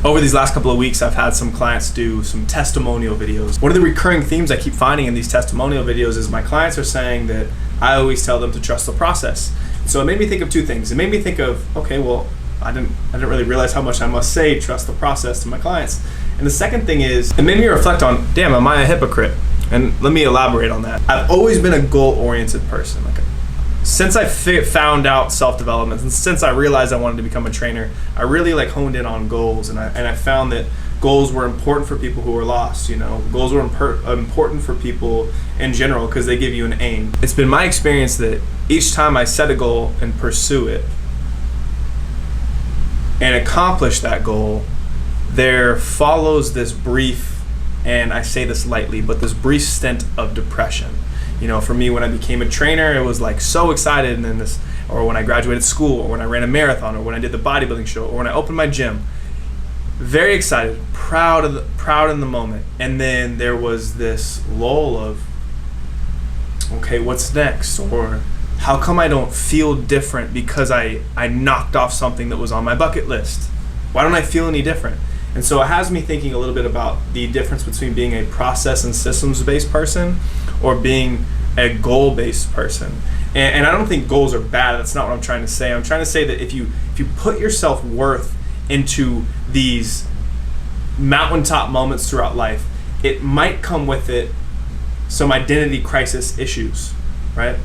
Over these last couple of weeks, I've had some clients do some testimonial videos. One of the recurring themes I keep finding in these testimonial videos is my clients are saying that I always tell them to trust the process. So it made me think of two things. It made me think of, okay, well, I didn't really realize how much I must say trust the process to my clients. And the second thing is, it made me reflect on, damn, am I a hypocrite? And let me elaborate on that. I've always been a goal-oriented person. Since I found out self-development, and since I realized I wanted to become a trainer, I really honed in on goals, and I found that goals were important for people who were lost. Goals were important for people in general because they give you an aim. It's been my experience that each time I set a goal and pursue it and accomplish that goal, there follows this brief, and I say this lightly, but this brief stint of depression. For me, when I became a trainer, it was so excited, and then or when I graduated school, or when I ran a marathon, or when I did the bodybuilding show, or when I opened my gym, very excited, proud in the moment. And then there was this lull of, okay, what's next? Or how come I don't feel different because I knocked off something that was on my bucket list? Why don't I feel any different? And so it has me thinking a little bit about the difference between being a process and systems-based person or being a goal-based person. And I don't think goals are bad. That's not what I'm trying to say. I'm trying to say that if you put your self-worth into these mountaintop moments throughout life, it might come with it some identity crisis issues, right?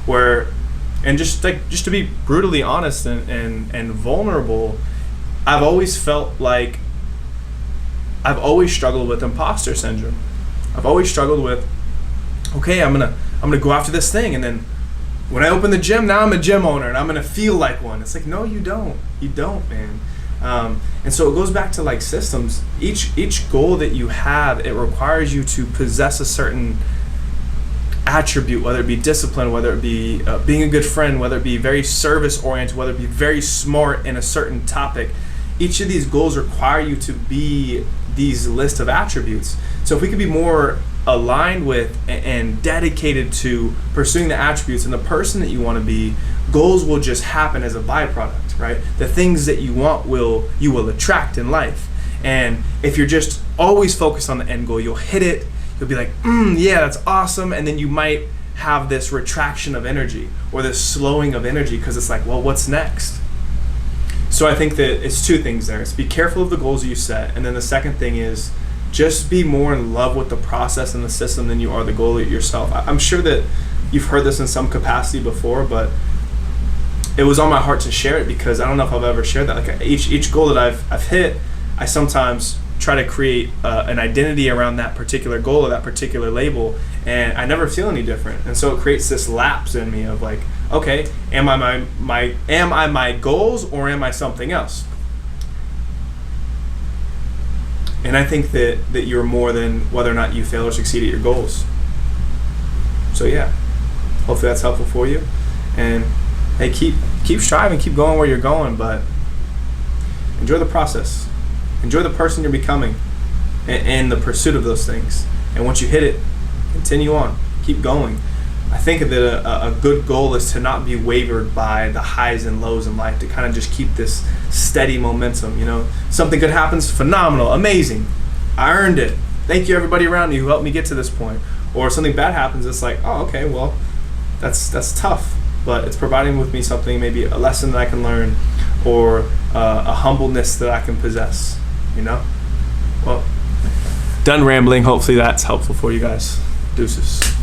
And just to be brutally honest and vulnerable, I've always felt like I've always struggled with imposter syndrome. I've always struggled with, okay, I'm gonna go after this thing, and then when I open the gym, now I'm a gym owner and I'm gonna feel like one. It's no, you don't, man. And so it goes back to systems. Each goal that you have, it requires you to possess a certain attribute, whether it be discipline, whether it be being a good friend, whether it be very service oriented, whether it be very smart in a certain topic. Each of these goals require you to be these list of attributes. So if we could be more aligned with and dedicated to pursuing the attributes and the person that you want to be, goals will just happen as a byproduct, right? The things that you want you will attract in life. And if you're just always focused on the end goal, you'll hit it, you'll be like, yeah, that's awesome, and then you might have this retraction of energy or this slowing of energy because it's well, what's next? So I think that it's two things there. It's be careful of the goals that you set, and then the second thing is just be more in love with the process and the system than you are the goal yourself. I'm sure that you've heard this in some capacity before, but it was on my heart to share it because I don't know if I've ever shared that. Each goal that I've hit, I sometimes try to create an identity around that particular goal or that particular label, and I never feel any different. And so it creates this lapse in me of okay, am I my goals or am I something else? And I think that you're more than whether or not you fail or succeed at your goals. So yeah, hopefully that's helpful for you. And hey, keep striving, keep going where you're going, but enjoy the process. Enjoy the person you're becoming and the pursuit of those things. And once you hit it, continue on, keep going. I think that a good goal is to not be wavered by the highs and lows in life, to kind of just keep this steady momentum. Something good happens, phenomenal, amazing. I earned it. Thank you everybody around me who helped me get to this point. Or something bad happens, it's oh, okay, well, that's tough, but it's providing with me something, maybe a lesson that I can learn or a humbleness that I can possess, Well, done rambling. Hopefully that's helpful for you guys. Deuces.